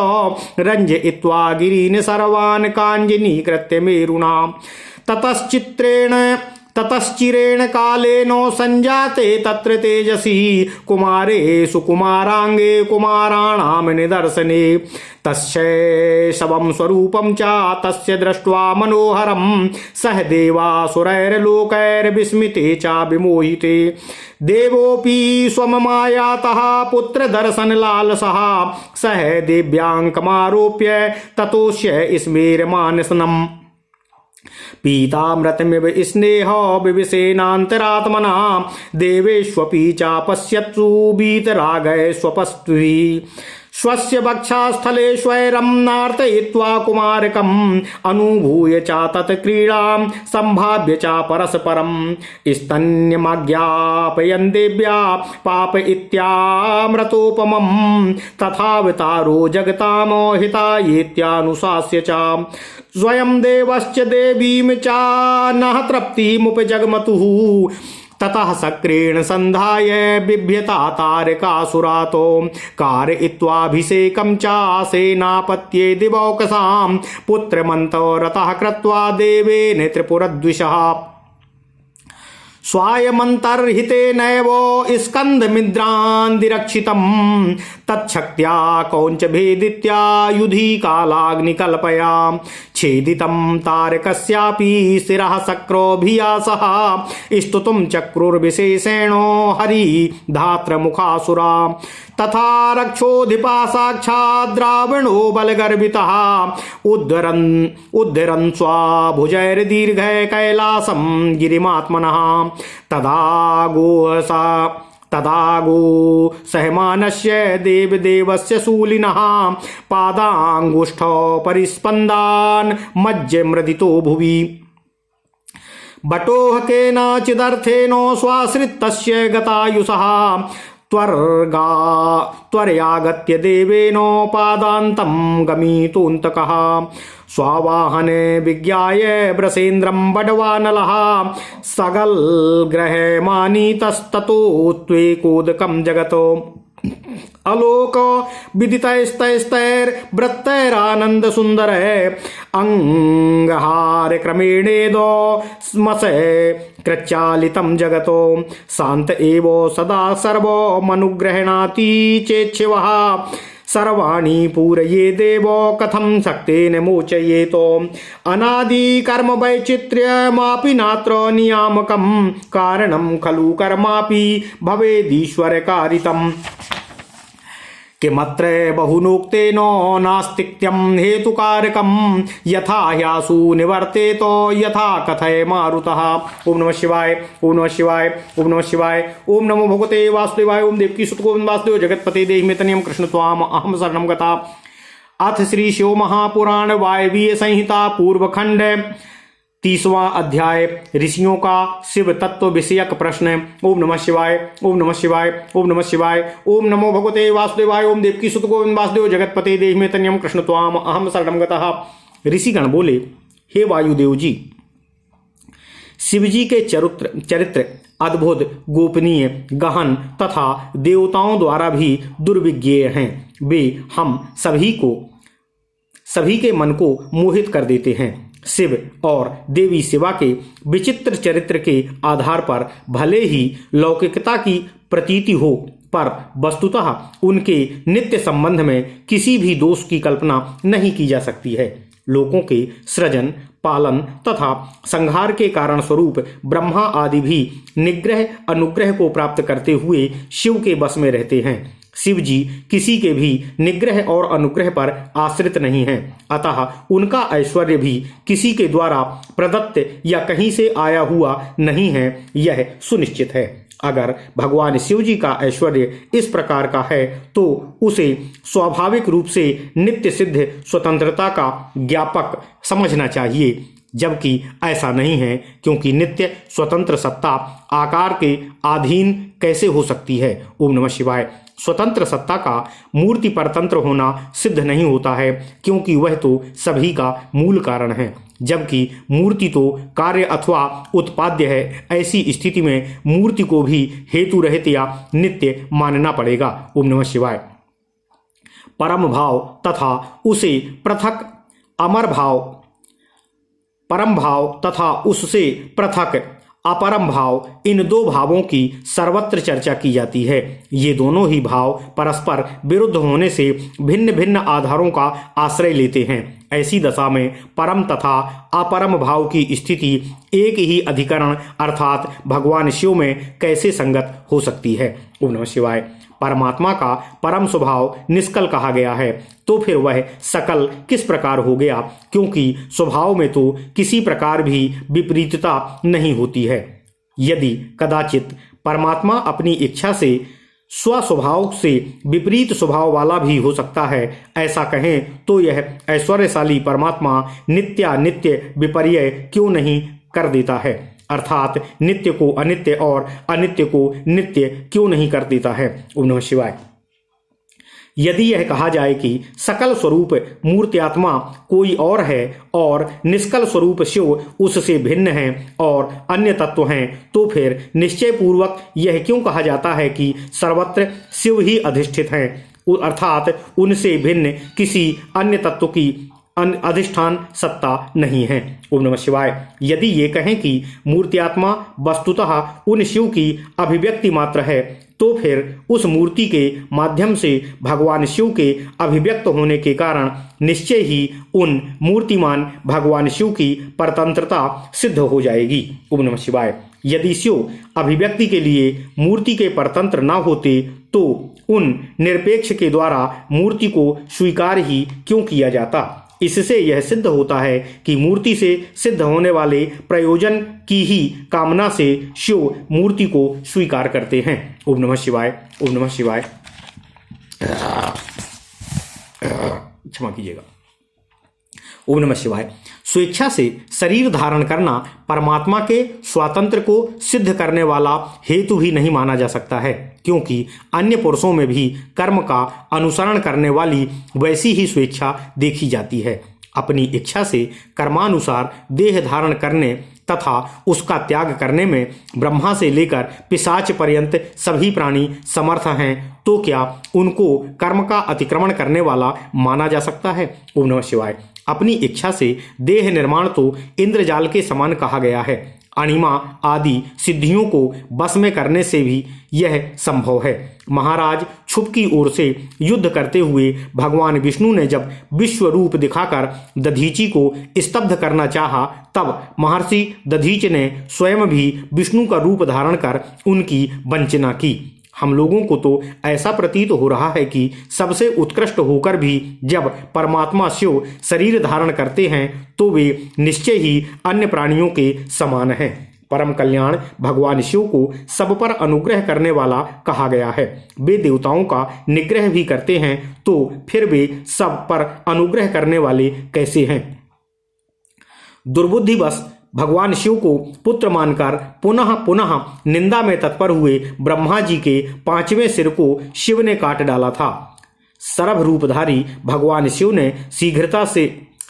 रञ्जयित्वा गिरीन् सर्वान् काञ्जनीकृत्य मेरुणा ततश्चिरेण कालेनो संजाते तत्र तेजसी कुमारे सुकुमारांगे कुमाराणां निदर्शने तस्यैषवं स्वरूपं च तस्य दृष्ट्वा मनोहरं सह देवासुरैर्लोकैर्विस्मिते च विमोहिते देवोऽपि स्वममायातः पुत्रदर्शनलालसः सह देव्याङ्कमारोप्य ततोष्य स्मेरमानसनम् पीतामृतमिव स्नेह विविशेनान्तरात्मना देवेष्वपि चापश्यत्सु वीतरागै स्वपस्त्विः स्वस्य वक्षास्थले स्वैरं नार्तयित्वा कुमारकम् अनुभूय च तत्क्रीडां सम्भाव्य च परस्परं स्तन्यमाज्ञापयन् देव्या पाप इत्यामृतोपमं तथावतारो जगतामोहितायेत्यानुशास्य च स्वयं देवश्च देवीं च नः तृप्तिमुपजग्मतुः ततः सक्रेण संधाय बिभ्यता तारकासुरातो कारयित्वाभिषेकं च सेनापत्ये दिवौकसां पुत्रमन्तरतः कृत्वा देवेन त्रिपुरद्विषः स्वायमन्तर्हितेनैव स्कन्दमिन्द्रान्दिरक्षितं तच्छक्त्या कौञ्चभेदित्या युधि कालाग्निकल्पया छेदितं तारकस्यापि शिरः शक्रोभियासः स्तुतुं चक्रुर्विशेषेणो हरि धात्रमुखासुरा तथा रक्षोधिपा साक्षात् द्रावणो बलगर्वितः उद्धरन् स्वाभुजैर्दीर्घै कैलासं गिरिमात्मनः तदागो सहमानस्य देवदेवस्य शूलिनः पादाङ्गुष्ठौ परिस्पन्दान् मज्जमृदितो भुवि बटोह केनचिदर्थेन स्वाश्रितस्य गतायुषः त्वरयागत्य देवेनोपादान्तं गमितोऽन्तकः स्वावाहने विज्ञाय व्रसेन्द्रं बडवानलः सगलग्रहमानीतस्ततो त्वेकोदकं जगतो अलोक विदितैस्तैस्तैर्वृत्तैरानंद सुंदर अंगहार क्रमेणेदो स्मसे कृच्चालितं जगतो शांत एवो सदा सर्वो मनुग्रहणाति चेच्छिवः सर्वाणि पूरये देवो कथं शक्तेन मोचयेतो अनादि कर्म वैचित्र्यमापि नात्र नियामकं कारणं खलु कर्मापि भवेदीश्वर कारितम् किमत्र बहुनोक्तेन नास्तिक्यं हेतुकारकं यथा ह्यासु निवर्तेतो यथा कथय मारुतः। ओम नमः शिवाय, ओम नमः शिवाय, ओम नमः शिवाय, ओम नमो भगवते वासुदेवाय, ओम देवकी सुत गोविंद वासुदेव जगतपते देहि मे तनयं कृष्ण त्वाम अहम शरणं गता। अथ श्री शिव महापुराण वायवीय संहिता पूर्वखंड 30वां अध्याय ऋषियों का शिव तत्व विषयक प्रश्न। ओम नमः शिवाय, ओम नमः शिवाय, ओम नमः शिवाय, ओम नमो भगवते वासुदेवाय, ओम देवकी सुत गोविंद वासुदेव जगतपते देहि मे तनयं कृष्ण त्वाम अहम शरणं गतः। ऋषिगण बोले, हे वायुदेव जी, शिवजी के चरित्र अद्भुत, गोपनीय, गहन तथा देवताओं द्वारा भी दुर्विज्ञेय हैं। वे हम सभी के मन को मोहित कर देते हैं। शिव और देवी शिवा के विचित्र चरित्र के आधार पर भले ही लौकिकता की प्रतीति हो, पर वस्तुतः उनके नित्य संबंध में किसी भी दोष की कल्पना नहीं की जा सकती है। लोकों के सृजन, पालन तथा संहार के कारण स्वरूप ब्रह्मा आदि भी निग्रह अनुग्रह को प्राप्त करते हुए शिव के बस में रहते हैं। शिव जी किसी के भी निग्रह और अनुग्रह पर आश्रित नहीं हैं, अतः उनका ऐश्वर्य भी किसी के द्वारा प्रदत्त या कहीं से आया हुआ नहीं है, यह सुनिश्चित है। अगर भगवान शिव जी का ऐश्वर्य इस प्रकार का है तो उसे स्वाभाविक रूप से नित्य सिद्ध स्वतंत्रता का ज्ञापक समझना चाहिए, जबकि ऐसा नहीं है, क्योंकि नित्य स्वतंत्र सत्ता आकार के अधीन कैसे हो सकती है। ओम नमः शिवाय। स्वतंत्र सत्ता का मूर्ति परतंत्र होना सिद्ध नहीं होता है, क्योंकि वह तो सभी का मूल कारण है, जबकि मूर्ति तो कार्य अथवा उत्पाद्य है। ऐसी स्थिति में मूर्ति को भी हेतु रहित या नित्य मानना पड़ेगा। ओम नमः शिवाय। परम भाव तथा उसे पृथक अमर भाव, परम भाव तथा उससे पृथक अपरम भाव, इन दो भावों की सर्वत्र चर्चा की जाती है। ये दोनों ही भाव परस्पर विरुद्ध होने से भिन्न भिन्न आधारों का आश्रय लेते हैं। ऐसी दशा में परम तथा अपरम भाव की स्थिति एक ही अधिकरण अर्थात भगवान शिव में कैसे संगत हो सकती है। ओम नमः शिवाय। परमात्मा का परम स्वभाव निष्कल कहा गया है, तो फिर वह सकल किस प्रकार हो गया, क्योंकि स्वभाव में तो किसी प्रकार भी विपरीतता नहीं होती है। यदि कदाचित परमात्मा अपनी इच्छा से स्वस्वभाव से विपरीत स्वभाव वाला भी हो सकता है, ऐसा कहें तो यह ऐश्वर्यशाली परमात्मा नित्यानित्य विपर्य क्यों नहीं कर देता है, अर्थात नित्य को अनित्य और अनित्य को नित्य क्यों नहीं कर देता है। ओम नमः शिवाय। यदि यह कहा जाए कि सकल स्वरूप मूर्त्यात्मा कोई और है और निष्कल स्वरूप शिव उससे भिन्न है और अन्य तत्व हैं, तो फिर निश्चय पूर्वक यह क्यों कहा जाता है कि सर्वत्र शिव ही अधिष्ठित हैं, अर्थात उनसे भिन्न किसी अन्य तत्व की अधिष्ठान सत्ता नहीं है। ओम नमः शिवाय। यदि ये कहें कि मूर्त्यात्मा वस्तुतः उन शिव की अभिव्यक्ति मात्र है, तो फिर उस मूर्ति के माध्यम से भगवान शिव के अभिव्यक्त होने के कारण निश्चय ही उन मूर्तिमान भगवान शिव की परतंत्रता सिद्ध हो जाएगी। ओम नमः शिवाय। यदि शिव अभिव्यक्ति के लिए मूर्ति के परतंत्र न होते तो उन निरपेक्ष के द्वारा मूर्ति को स्वीकार ही क्यों किया जाता। इससे यह सिद्ध होता है कि मूर्ति से सिद्ध होने वाले प्रयोजन की ही कामना से शिव मूर्ति को स्वीकार करते हैं। ओम नमः शिवाय। ओम नमः शिवाय। क्षमा कीजिएगा। ओम नमः शिवाय। स्वेच्छा से शरीर धारण करना परमात्मा के स्वातंत्र को सिद्ध करने वाला हेतु भी नहीं माना जा सकता है, क्योंकि अन्य पुरुषों में भी कर्म का अनुसरण करने वाली वैसी ही स्वेच्छा देखी जाती है। अपनी इच्छा से कर्मानुसार देह धारण करने तथा उसका त्याग करने में ब्रह्मा से लेकर पिशाच पर्यंत सभी प्राणी समर्थ हैं, तो क्या उनको कर्म का अतिक्रमण करने वाला माना जा सकता है? ओम नमः शिवाय। अपनी इच्छा से देह निर्माण तो इंद्रजाल के समान कहा गया है। अणिमा आदि सिद्धियों को बस में करने से भी यह संभव है। महाराज छुप की ओर से युद्ध करते हुए भगवान विष्णु ने जब विश्व रूप दिखाकर दधीचि को स्तब्ध करना चाहा, तब महर्षि दधीच ने स्वयं भी विष्णु का रूप धारण कर उनकी वंचना की। हम लोगों को तो ऐसा प्रतीत हो रहा है कि सबसे उत्कृष्ट होकर भी जब परमात्मा शिव शरीर धारण करते हैं तो वे निश्चय ही अन्य प्राणियों के समान हैं। परम कल्याण भगवान शिव को सब पर अनुग्रह करने वाला कहा गया है। वे देवताओं का निग्रह भी करते हैं, तो फिर वे सब पर अनुग्रह करने वाले कैसे हैं? दुर्बुद्धिवश भगवान शिव को पुत्र मानकर पुनः पुनः निंदा में तत्पर हुए ब्रह्मा जी के 5वें सिर को शिव ने काट डाला था। सरभ रूपधारी भगवान शिव ने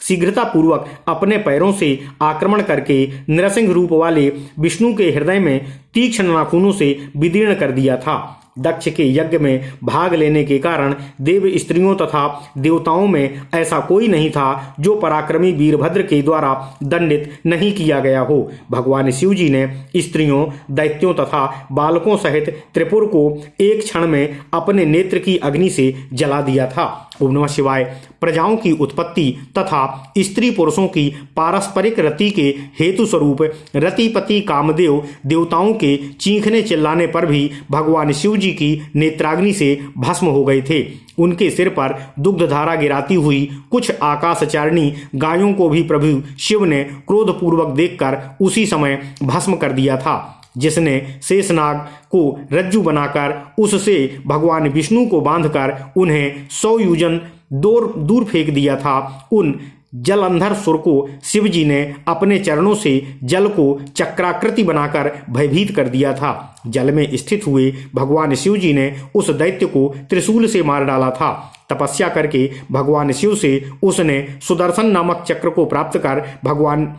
शीघ्रतापूर्वक अपने पैरों से आक्रमण करके नरसिंह रूप वाले विष्णु के हृदय में तीक्ष्ण नाखूनों से विदीर्ण कर दिया था। दक्ष के यज्ञ में भाग लेने के कारण देव स्त्रियों तथा देवताओं में ऐसा कोई नहीं था जो पराक्रमी वीरभद्र के द्वारा दंडित नहीं किया गया हो। भगवान शिव जी ने स्त्रियों, दैत्यों तथा बालकों सहित त्रिपुर को एक क्षण में अपने नेत्र की अग्नि से जला दिया था। ओम नमः शिवाय। प्रजाओं की उत्पत्ति तथा स्त्री पुरुषों की पारस्परिक रति के हेतु स्वरूप रतिपति कामदेव देवताओं के चीखने चिल्लाने पर भी भगवान शिव जी की नेत्राग्नि से भस्म हो गए थे। उनके सिर पर दुग्धधारा गिराती हुई कुछ आकाशचारिणी गायों को भी प्रभु शिव ने क्रोधपूर्वक देखकर उसी समय भस्म कर दिया था। जिसने शेषनाग को रज्जु बनाकर उससे भगवान विष्णु को बांधकर उन्हें 100 योजन दूर फेंक दिया था, उन जलंधर सुर को शिव जी ने अपने चरणों से जल को चक्राकृति बनाकर भयभीत कर दिया था। जल में स्थित हुए भगवान शिव जी ने उस दैत्य को त्रिशूल से मार डाला था। तपस्या करके भगवान शिव से उसने सुदर्शन नामक चक्र को प्राप्त कर भगवान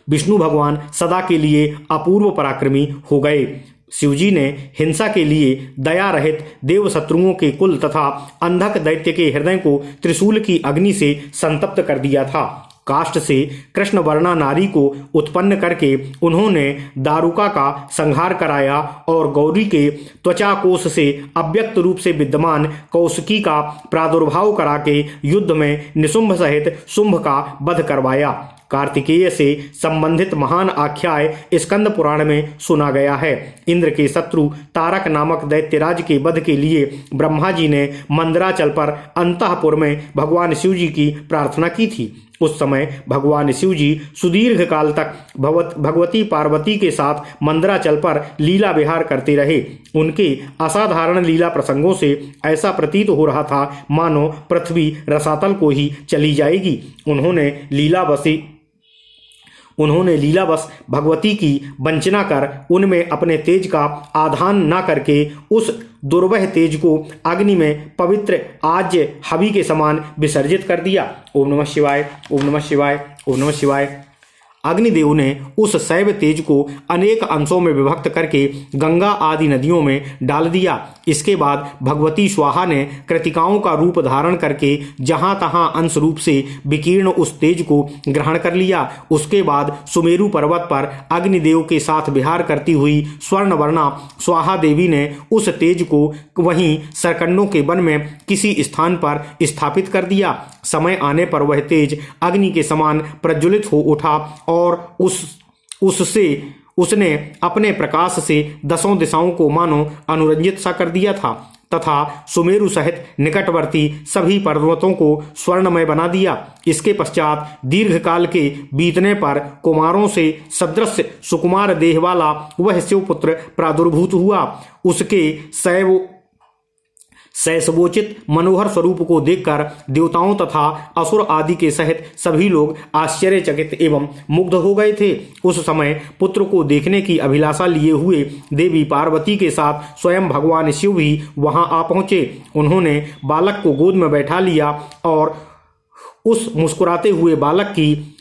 विष्णु भगवान सदा के लिए अपूर्व पराक्रमी हो गए। शिवजी ने हिंसा के लिए दया रहित देव शत्रुओं के कुल तथा अंधक दैत्य के हृदय को त्रिशूल की अग्नि से संतप्त कर दिया था। काष्ठ से कृष्ण वर्णा नारी को उत्पन्न करके उन्होंने दारुका का संहार कराया और गौरी के त्वचा कोश से अव्यक्त रूप से विद्यमान कौशिकी का प्रादुर्भाव करा के युद्ध में निशुंभ सहित शुंभ का वध करवाया। कार्तिकेय से संबंधित महान आख्याय स्कंद पुराण में सुना गया है। इंद्र के शत्रु तारक नामक दैत्यराज के वध के लिए ब्रह्मा जी ने मंदराचल पर अंतःपुर में भगवान शिव जी की प्रार्थना की थी। उस समय भगवान शिव जी सुदीर्घ काल तक भगवती पार्वती के साथ मंदराचल पर लीला विहार करते रहे। उनके असाधारण लीला प्रसंगों से ऐसा प्रतीत हो रहा था मानो पृथ्वी रसातल को ही चली जाएगी। उन्होंने लीलावश भगवती की वंचना कर उनमें अपने तेज का आधान न करके उस दुर्वह तेज को अग्नि में पवित्र आज्य हवि के समान विसर्जित कर दिया। ओम नमः शिवाय, ओम नमः शिवाय, ओम नमः शिवाय। अग्निदेव ने उस शैव तेज को अनेक अंशों में विभक्त करके गंगा आदि नदियों में डाल दिया। इसके बाद भगवती स्वाहा ने कृतिकाओं का रूप धारण करके जहां तहां अंश रूप से विकीर्ण उस तेज को ग्रहण कर लिया। उसके बाद सुमेरु पर्वत पर अग्निदेव के साथ विहार करती हुई स्वर्णवर्णा स्वाहा देवी ने उस तेज को वहीं सरकंडों के वन में किसी स्थान पर स्थापित कर दिया। समय आने पर वह तेज अग्नि के समान प्रज्वलित हो उठा और उसने अपने प्रकाश से 10 दिशाओं को मानो अनुरंजित सा कर दिया था तथा सुमेरु सहित निकटवर्ती सभी पर्वतों को स्वर्णमय बना दिया। इसके पश्चात दीर्घ काल के बीतने पर कुमारों से सदृश सुकुमार देह वाला वह शिवपुत्र प्रादुर्भूत हुआ। उसके शैशवोचित मनोहर स्वरूप को देखकर देवताओं तथा असुर आदि के सहित सभी लोग आश्चर्यचकित एवं मुग्ध हो गए थे। उस समय पुत्र को देखने की अभिलाषा लिए हुए देवी पार्वती के साथ स्वयं भगवान शिव भी वहां आ पहुंचे। उन्होंने बालक को गोद में बैठा लिया और उस मुस्कुराते हुए बालक की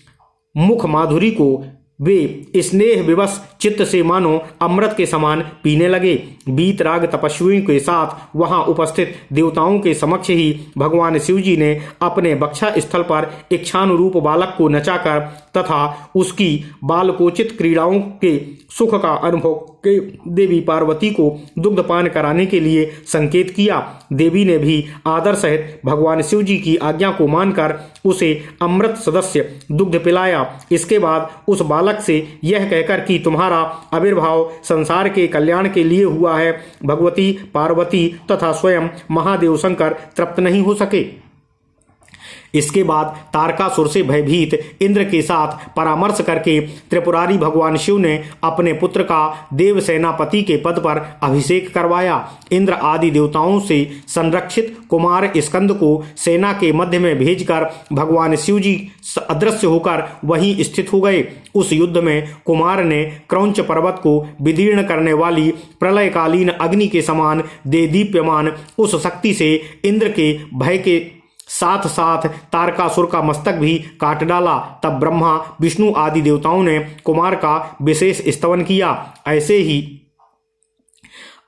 मुख माधुरी को वे स्नेह विवश चित्त से मानो अमृत के समान पीने लगे। वीतराग तपस्वियों के साथ वहां उपस्थित देवताओं के समक्ष ही भगवान शिव जी ने अपने बक्षा स्थल पर इच्छानुरूप बालक को नचाकर तथा उसकी बालकोचित क्रीड़ाओं के सुख का अनुभव के देवी पार्वती को दुग्धपान कराने के लिए संकेत किया। देवी ने भी आदर सहित भगवान शिव जी की आज्ञा को मानकर उसे अमृत सदस्य दुग्ध पिलाया। इसके बाद उस बालक से यह कहकर कि तुम्हारा आविर्भाव संसार के कल्याण के लिए हुआ है, भगवती पार्वती तथा स्वयं महादेव शंकर तृप्त नहीं हो सके। इसके बाद तारकासुर से भयभीत इंद्र के साथ परामर्श करके त्रिपुरारी भगवान शिव ने अपने पुत्र का देव सेनापति के पद पर अभिषेक करवाया। इंद्र आदि देवताओं से संरक्षित कुमार स्कंद को सेना के मध्य में भेजकर भगवान शिव जी अदृश्य होकर वहीं स्थित हो गए। उस युद्ध में कुमार ने क्रौंच पर्वत को विदीर्ण करने वाली प्रलयकालीन अग्नि के समान देदीप्यमान उस शक्ति से इंद्र के भय के साथ साथ तारकासुर का मस्तक भी काट डाला। तब ब्रह्मा विष्णु आदि देवताओं ने कुमार का विशेष स्तवन किया। ऐसे ही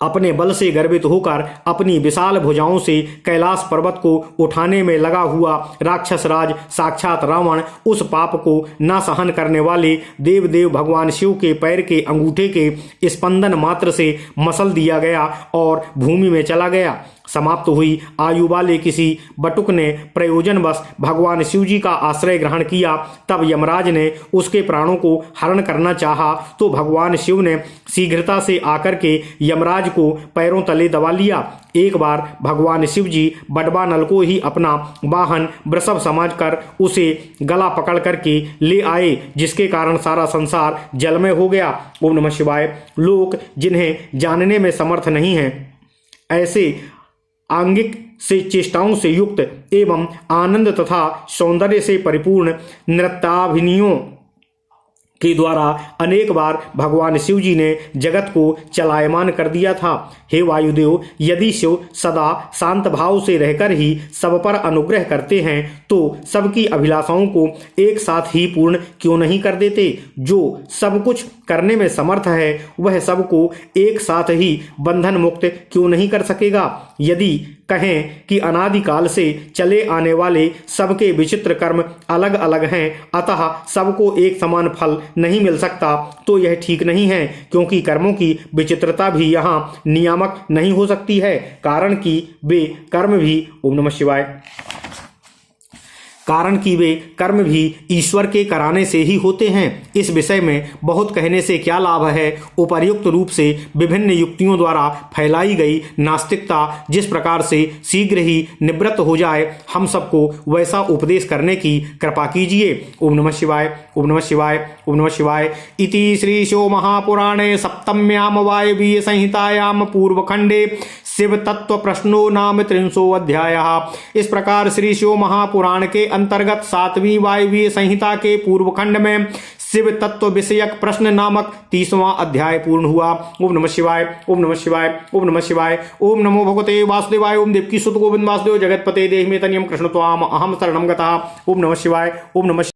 अपने बल से गर्वित होकर अपनी विशाल भुजाओं से कैलाश पर्वत को उठाने में लगा हुआ राक्षस राज साक्षात रावण उस पाप को न सहन करने वाले देव भगवान शिव के पैर के अंगूठे के स्पंदन मात्र से मसल दिया गया और भूमि में चला गया। समाप्त हुई आयु वाले किसी बटुक ने प्रयोजनवश भगवान शिव जी का आश्रय ग्रहण किया। तब यमराज ने उसके प्राणों को हरण करना चाहा तो भगवान शिव ने शीघ्रता से आकर के यमराज को पैरों तले दबा लिया। एक बार भगवान शिव जी बडवा नल को ही अपना वाहन वृषभ समझकर उसे गला पकड़ करके ले आए, जिसके कारण सारा संसार जलमय हो गया। ओम नमः शिवाय। लोग जिन्हें जानने में समर्थ नहीं हैं, ऐसे आंगिक से चेष्टाओं से युक्त एवं आनंद तथा सौंदर्य से परिपूर्ण नृत्याभिनयों के द्वारा अनेक बार भगवान शिव जी ने जगत को चलायमान कर दिया था। हे वायुदेव, यदि शिव सदा शांत भाव से रहकर ही सब पर अनुग्रह करते हैं तो सबकी अभिलाषाओं को एक साथ ही पूर्ण क्यों नहीं कर देते। जो सब कुछ करने में समर्थ है वह सबको एक साथ ही बंधन मुक्त क्यों नहीं कर सकेगा। यदि कहें कि अनादिकाल से चले आने वाले सबके विचित्र कर्म अलग अलग हैं, अतः सबको एक समान फल नहीं मिल सकता, तो यह ठीक नहीं है, क्योंकि कर्मों की विचित्रता भी यहाँ नियामक नहीं हो सकती है। कारण कि वे कर्म भी ओम नमः शिवाय कारण कि वे कर्म भी ईश्वर के कराने से ही होते हैं। इस विषय में बहुत कहने से क्या लाभ है। उपर्युक्त रूप से विभिन्न युक्तियों द्वारा फैलाई गई नास्तिकता जिस प्रकार से शीघ्र ही निवृत्त हो जाए, हम सबको वैसा उपदेश करने की कृपा कीजिए। ओम नमः शिवाय, ओम नमः शिवाय, ओम नमः शिवाय। इति श्री शिव महापुराणे सप्तम्याम वायवीय संहितायाम पूर्वखंडे शिव तत्व प्रश्नो नाम 300 अध्यायः। इस प्रकार श्री शिव महापुराण के अंतर्गत 7वीं वायवीय संहिता के पूर्व खंड में शिव तत्व विषयक प्रश्न नामक 30वां अध्याय पूर्ण हुआ। ओम नमः शिवाय, ओम नमः शिवाय, ओम नमः शिवाय। ओम नमो भगवते वासुदेवाय। ओम देवकी सुत गोविंद वासुदेव जगतपते देहि मे तनियम कृष्ण त्वाम अहम शरणं गतः। ओम नमः शिवाय, ओम नमः